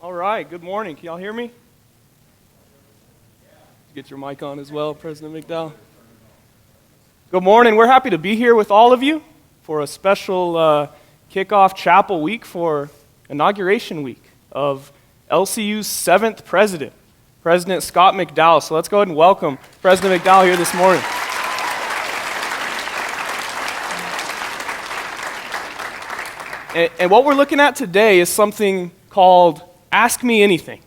All right, good morning. Can y'all hear me? Get your mic on as well, President McDowell. Good morning. We're happy to be here with all of you for a special kickoff chapel week for inauguration week of LCU's 7th president, President Scott McDowell. So let's go ahead and welcome President McDowell here this morning. And what we're looking at today is something called Ask Me Anything,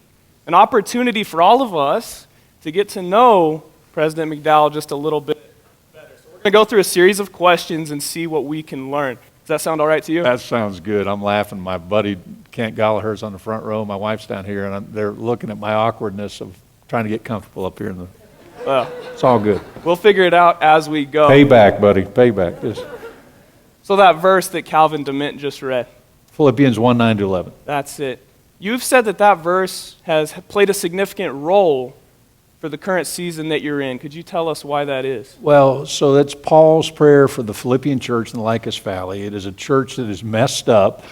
an opportunity for all of us to get to know President McDowell just a little bit better. So we're going to go through a series of questions and see what we can learn. Does that sound all right to you? That sounds good. I'm laughing. My buddy Kent Gallagher's on the front row. My wife's down here, and they're looking at my awkwardness of trying to get comfortable up here in the... Well, it's all good. We'll figure it out as we go. Payback, buddy. Payback. This. So that verse that Calvin DeMint just read. Philippians 1:9-11. That's it. You've said that verse has played a significant role for the current season that you're in. Could you tell us why that is? Well, so that's Paul's prayer for the Philippian church in the Lycus Valley. It is a church that is messed up,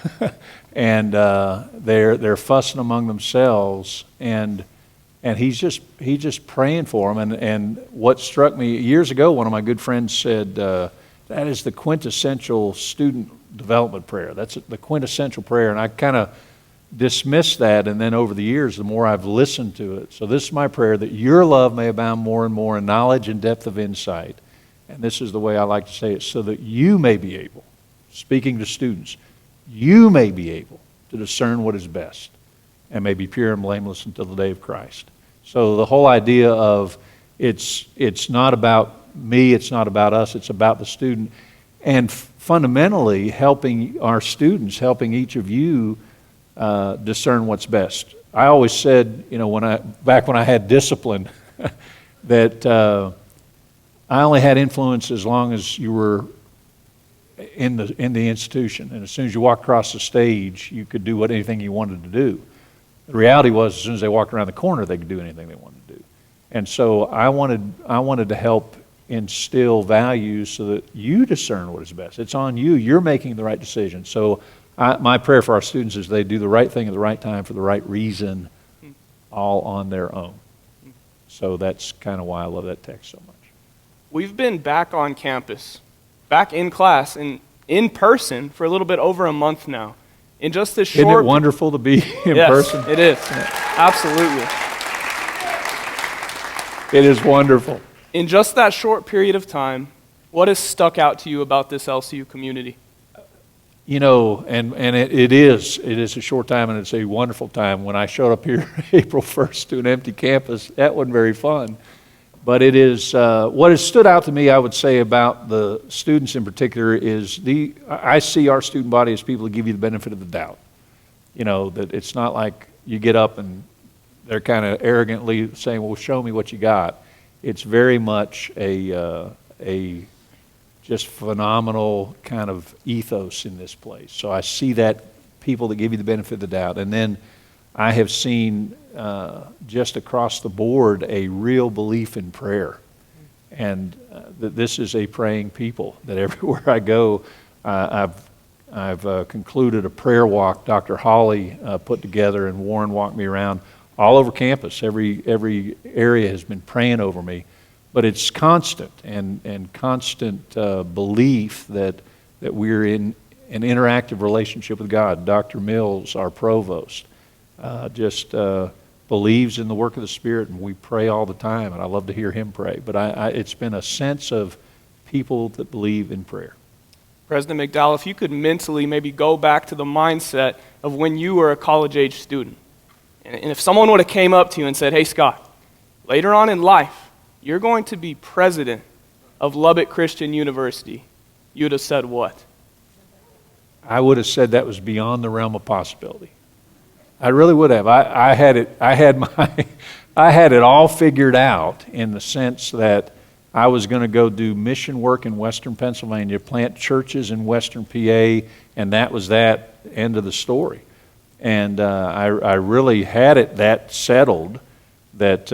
and they're fussing among themselves, and he's just praying for them. And what struck me years ago, one of my good friends said, that is the quintessential student development prayer. That's the quintessential prayer, and I kind of dismissed that, and then over the years, the more I've listened to it. So this is my prayer, that your love may abound more and more in knowledge and depth of insight. And this is the way I like to say it, so that you may be able, speaking to students, you may be able to discern what is best and may be pure and blameless until the day of Christ. So the whole idea of it's not about me, it's not about us, it's about the student. And fundamentally helping our students, helping each of you discern what's best. I always said, back when I had discipline, that I only had influence as long as you were in the institution, and as soon as you walked across the stage, you could do anything you wanted to do. The reality was, as soon as they walked around the corner, they could do anything they wanted to do. And so I wanted to help instill values so that you discern what is best. It's on you. You're making the right decision. So my prayer for our students is they do the right thing at the right time for the right reason, all on their own. So that's kind of why I love that text so much. We've been back on campus, back in class, and in person for a little bit over a month now. In just this short... Isn't it wonderful to be in person? Yes, it is. Absolutely. It is wonderful. In just that short period of time, what has stuck out to you about this LCU community? It is a short time, and it's a wonderful time. When I showed up here April 1st to an empty campus, that wasn't very fun. But it is, what has stood out to me, I would say, about the students in particular is I see our student body as people who give you the benefit of the doubt. That it's not like you get up and they're kind of arrogantly saying, well, show me what you got. It's very much a just phenomenal kind of ethos in this place. So I see that, people that give you the benefit of the doubt. And then I have seen just across the board a real belief in prayer. And that this is a praying people, that everywhere I go, I've concluded a prayer walk Dr. Hawley put together, and Warren walked me around all over campus. Every area has been praying over me. But it's constant and constant belief that we're in an interactive relationship with God. Dr. Mills, our provost, just believes in the work of the Spirit, and we pray all the time, and I love to hear him pray. But it's been a sense of people that believe in prayer. President McDowell, if you could mentally maybe go back to the mindset of when you were a college-age student, and if someone would have came up to you and said, hey, Scott, later on in life, you're going to be president of Lubbock Christian University, you'd have said what? I would have said that was beyond the realm of possibility. I really would have. I had it all figured out, in the sense that I was going to go do mission work in Western Pennsylvania, plant churches in Western PA, and that was that, end of the story. And I really had it that settled. That,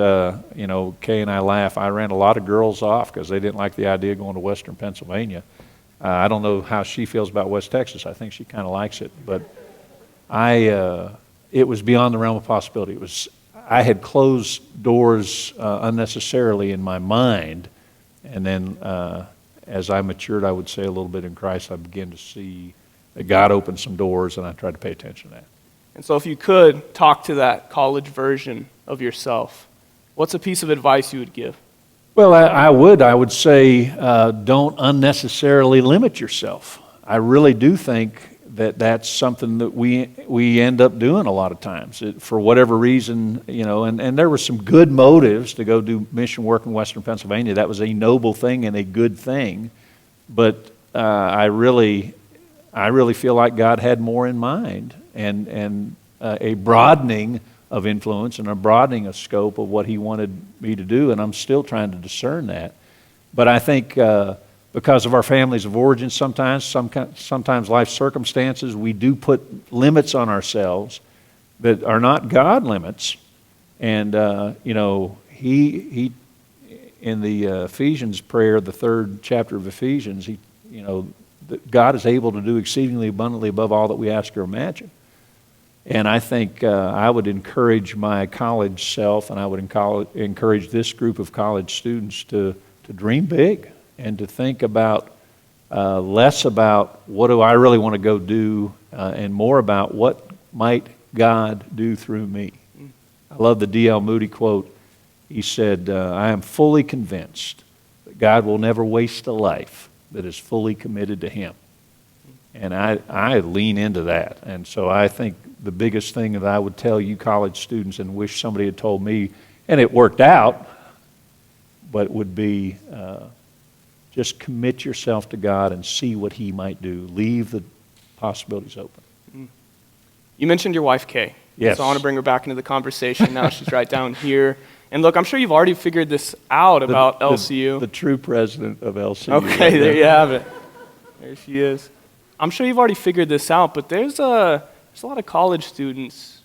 Kay and I laugh. I ran a lot of girls off because they didn't like the idea of going to Western Pennsylvania. I don't know how she feels about West Texas. I think she kind of likes it. But I it was beyond the realm of possibility. I had closed doors unnecessarily in my mind, and then as I matured, I would say a little bit in Christ, I began to see that God opened some doors, and I tried to pay attention to that. And so if you could talk to that college version of yourself, what's a piece of advice you would give? Well, I would say don't unnecessarily limit yourself. I really do think that that's something that we end up doing a lot of times for whatever reason, and there were some good motives to go do mission work in Western Pennsylvania. That was a noble thing and a good thing, but I really feel like God had more in mind and a broadening of influence and a broadening of scope of what He wanted me to do, and I'm still trying to discern that. But I think because of our families of origin, sometimes life circumstances, we do put limits on ourselves that are not God limits. And He in the Ephesians prayer, the 3rd chapter of Ephesians, that God is able to do exceedingly abundantly above all that we ask or imagine. And I think I would encourage my college self, and I would encourage this group of college students to dream big and to think about less about what do I really want to go do and more about what might God do through me. I love the D.L. Moody quote. He said, I am fully convinced that God will never waste a life that is fully committed to Him. And I lean into that. And so I think the biggest thing that I would tell you college students, and wish somebody had told me, and it worked out, but would be just commit yourself to God and see what He might do. Leave the possibilities open. You mentioned your wife, Kay. Yes. So I want to bring her back into the conversation now. She's right down here. And look, I'm sure you've already figured this out about LCU. The true president of LCU. Okay, there you have it. There she is. I'm sure you've already figured this out, but there's a lot of college students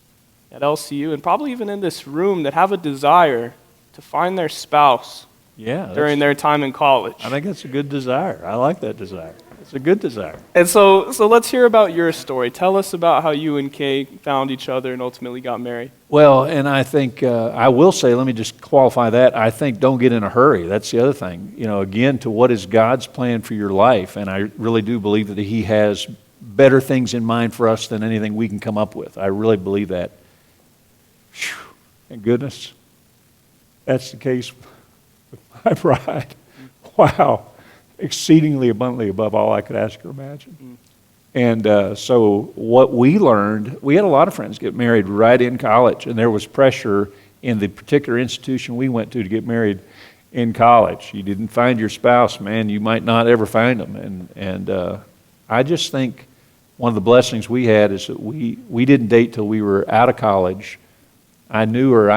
at LCU, and probably even in this room, that have a desire to find their spouse during their time in college. I think that's a good desire. I like that desire. It's a good desire. And so let's hear about your story. Tell us about how you and Kay found each other and ultimately got married. Well, and I think I will say, let me just qualify that. I think don't get in a hurry. That's the other thing. Again, to what is God's plan for your life, and I really do believe that He has better things in mind for us than anything we can come up with. I really believe that. Whew. Thank goodness. That's the case with my bride. Wow. Exceedingly abundantly above all I could ask or imagine. And so what we learned, we had a lot of friends get married right in college, and there was pressure in the particular institution we went to get married in college. You didn't find your spouse, man, you might not ever find them. And I just think one of the blessings we had is that we didn't date till we were out of college. I knew her.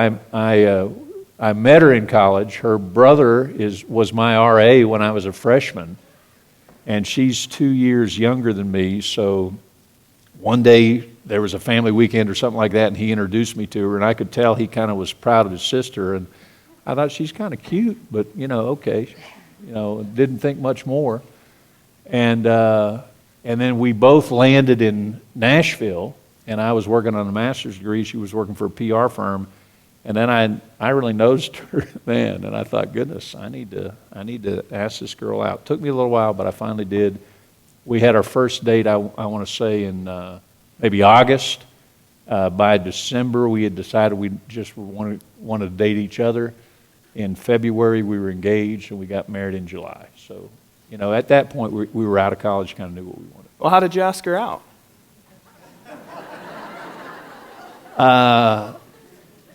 I met her in college. Her brother was my RA when I was a freshman, and she's 2 years younger than me. So one day there was a family weekend or something like that, and he introduced me to her, and I could tell he kind of was proud of his sister. And I thought, she's kind of cute, but okay, didn't think much more. And then we both landed in Nashville, and I was working on a master's degree. She was working for a PR firm. And then I really noticed her then, and I thought, goodness, I need to ask this girl out. It took me a little while, but I finally did. We had our first date, I want to say, in maybe August. By December, we had decided we just wanted to date each other. In February, we were engaged, and we got married in July. So, at that point, we were out of college, kind of knew what we wanted. Well, how did you ask her out?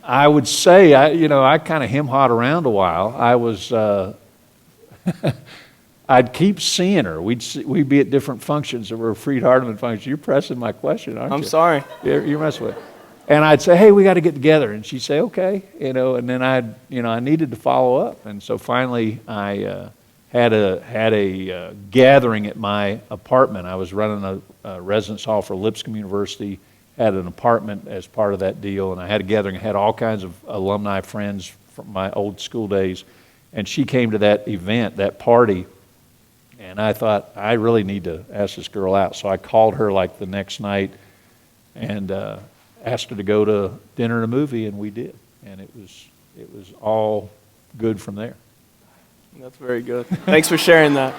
I would say, I kind of hem-hawed around a while. I'd keep seeing her. We'd be at different functions. There were Freed Hardeman functions. You're pressing my question, aren't you? I'm sorry. You're messing with it. And I'd say, hey, we got to get together. And she'd say, okay. And then I needed to follow up. And so finally, I had a gathering at my apartment. I was running a residence hall for Lipscomb University. Had an apartment as part of that deal, and I had a gathering. I had all kinds of alumni friends from my old school days, and she came to that event, that party, and I thought, I really need to ask this girl out. So I called her like the next night, and asked her to go to dinner and a movie, and we did. And it was all good from there. That's very good. Thanks for sharing that.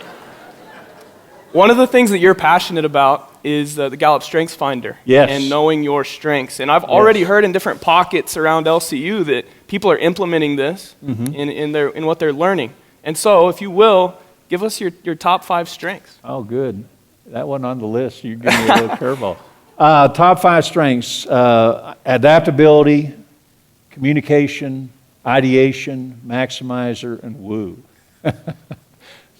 One of the things that you're passionate about is the Gallup Strengths Finder. Yes. And knowing your strengths. And I've already heard in different pockets around LCU that people are implementing this in what they're learning. And so, if you will, give us your top 5 strengths. Oh, good. That wasn't on the list. You give me a little curveball. Top 5 strengths: adaptability, communication, ideation, maximizer, and woo.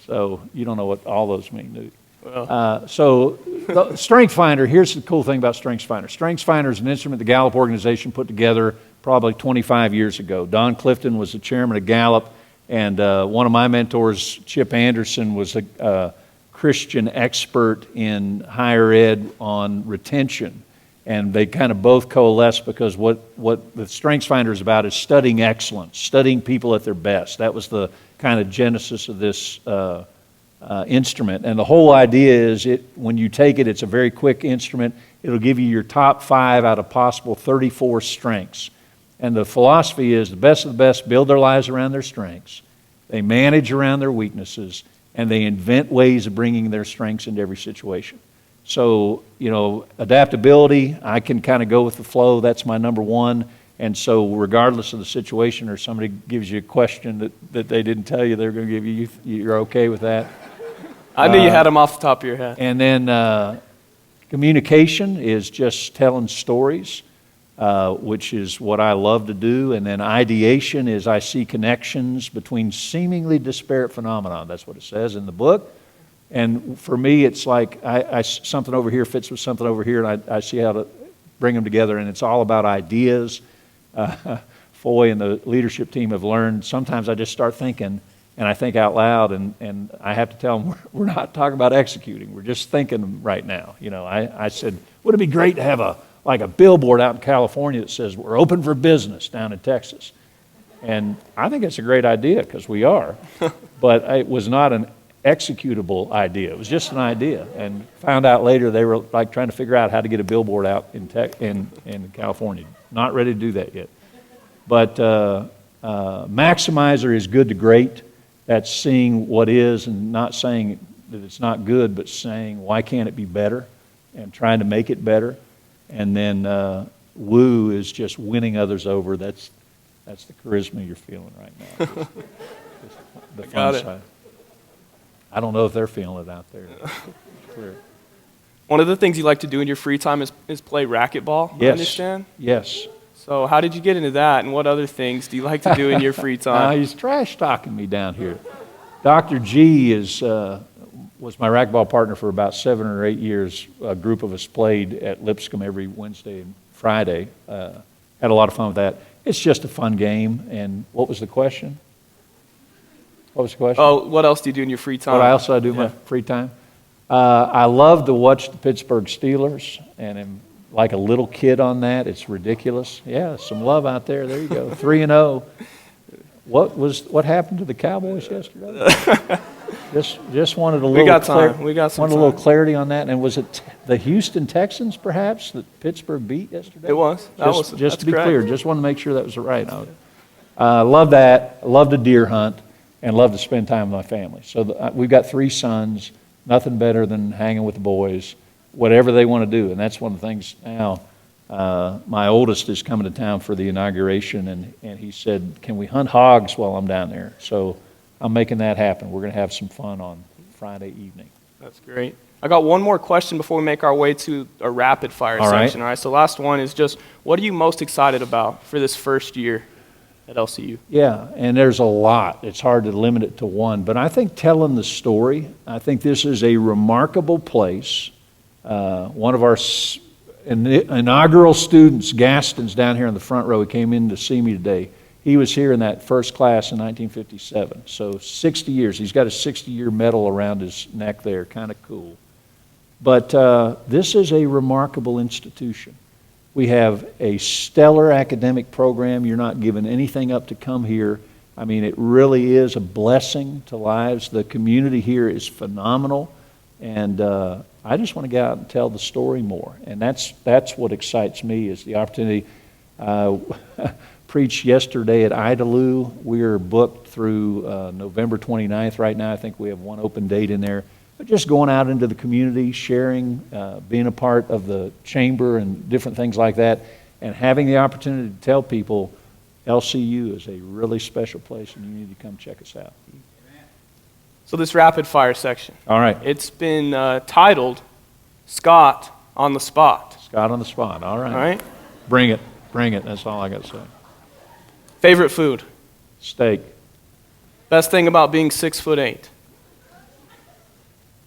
So you don't know what all those mean, do you? Well. So the Strength Finder, here's the cool thing about Strengths Finder. Strengths Finder is an instrument the Gallup organization put together probably 25 years ago. Don Clifton was the chairman of Gallup, and one of my mentors, Chip Anderson, was a Christian expert in higher ed on retention. And they kind of both coalesce because what the Strengths Finder is about is studying excellence, studying people at their best. That was the kind of genesis of this instrument. And the whole idea is when you take it, it's a very quick instrument. It'll give you your top 5 out of possible 34 strengths. And the philosophy is the best of the best build their lives around their strengths. They manage around their weaknesses, and they invent ways of bringing their strengths into every situation. So, adaptability, I can kind of go with the flow. That's my number 1. And so regardless of the situation, or somebody gives you a question that they didn't tell you they're going to give you, you're okay with that. I knew you had them off the top of your head. And then communication is just telling stories, which is what I love to do. And then ideation is I see connections between seemingly disparate phenomena. That's what it says in the book. And for me, it's like something over here fits with something over here, and I see how to bring them together. And it's all about ideas. Foy and the leadership team have learned. Sometimes I just start thinking, and I think out loud, and I have to tell them we're not talking about executing. We're just thinking right now. I said, would it be great to have a billboard out in California that says we're open for business down in Texas? And I think it's a great idea because we are, but it was not an executable idea. It was just an idea, and found out later they were like trying to figure out how to get a billboard out in California. Not ready to do that yet. But maximizer is good to great. That's seeing what is and not saying that it's not good, but saying why can't it be better and trying to make it better. And then woo is just winning others over. That's the charisma you're feeling right now. Just the fun side. I don't know if they're feeling it out there. Clear. One of the things you like to do in your free time is play racquetball, Yes. I understand? Yes. So how did you get into that, and what other things do you like to do in your free time? He's trash talking me down here. Dr. G was my racquetball partner for about 7 or 8 years. A group of us played at Lipscomb every Wednesday and Friday. Had a lot of fun with that. It's just a fun game. And what was the question? What was the question? Oh, what else do you do in your free time? What else do I do in my free time? I love to watch the Pittsburgh Steelers, and am like a little kid on that. It's ridiculous. Yeah, some love out there. There you go. 3-0. What happened to the Cowboys yesterday? Just wanted a little. We got time. We got some wanted time. a little clarity on that. And was it the Houston Texans, perhaps, that Pittsburgh beat yesterday? It was. Just to be clear, just want to make sure that was right. Love that. Love to deer hunt. And love to spend time with my family. So we've got 3 sons, nothing better than hanging with the boys, whatever they want to do. And that's one of the things now. My oldest is coming to town for the inauguration, and he said, can we hunt hogs while I'm down there? So I'm making that happen. We're going to have some fun on Friday evening. That's great. I got one more question before we make our way to a rapid fire section. All right, so last one is just, what are you most excited about for this first year at LCU? Yeah, and there's a lot. It's hard to limit it to one, but I think telling the story, I think this is a remarkable place. One of our inaugural students, Gaston's down here in the front row. He came in to see me today. He was here in that first class in 1957, so 60 years. He's got a 60-year medal around his neck there, kind of cool. But this is a remarkable institution. We have a stellar academic program. You're not giving anything up to come here. I mean, it really is a blessing to lives. The community here is phenomenal. And I just want to get out and tell the story more. And that's what excites me, is the opportunity. Preached yesterday at Idalou. We're booked through November 29th right now. I think we have one open date in there. But just going out into the community, sharing, being a part of the chamber and different things like that, and having the opportunity to tell people LCU is a really special place and you need to come check us out. So this rapid fire section. All right. It's been titled Scott on the Spot. Scott on the spot. All right. All right. Bring it. Bring it. That's all I got to say. Favorite food? Steak. Best thing about being 6'8"?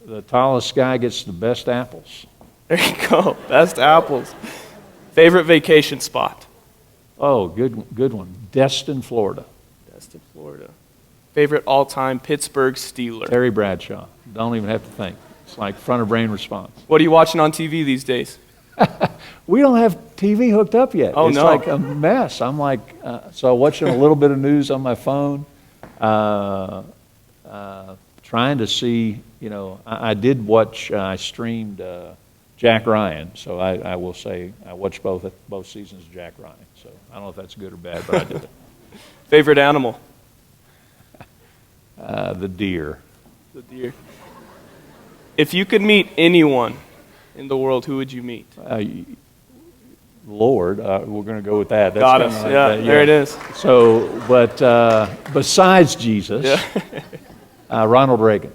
The tallest guy gets the best apples. There you go. Best apples. Favorite vacation spot? Oh, good one. Destin, Florida. Destin, Florida. Favorite all-time Pittsburgh Steeler? Terry Bradshaw. Don't even have to think. It's like front of brain response. What are you watching on TV these days? We don't have TV hooked up yet. Oh, it's no. like a mess. I'm like, so watching a little bit of news on my phone, trying to see, I did watch, I streamed Jack Ryan, so I will say I watched both seasons of Jack Ryan. So I don't know if that's good or bad, but I did it. Favorite animal? The deer. The deer. If you could meet anyone in the world, who would you meet? Lord, we're going to go with that. That's Got kinda us. like Yeah, that, there it is. So, but besides Jesus, Ronald Reagan.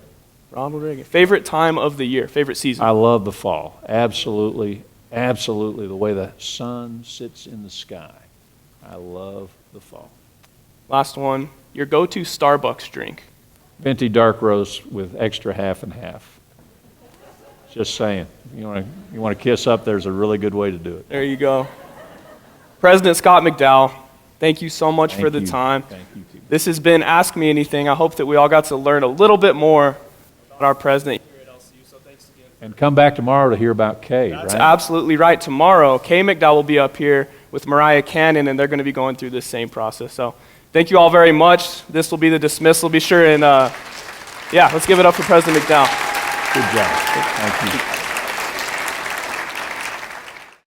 Ronald Reagan. Favorite time of the year? Favorite season? I love the fall. Absolutely, absolutely. The way the sun sits in the sky. I love the fall. Last one. Your go-to Starbucks drink? Venti dark roast with extra half and half. Just saying. You want to kiss up, there's a really good way to do it. There you go. President Scott McDowell, thank you so much for the time. Thank you, too. This has been Ask Me Anything. I hope that we all got to learn a little bit more about our president here at LCU, so thanks again. And come back tomorrow to hear about Kay, That's right? absolutely right. Tomorrow, Kay McDowell will be up here with Mariah Cannon, and they're going to be going through this same process. So thank you all very much. This will be the dismissal. Be sure and, let's give it up for President McDowell. Good job. Thank you.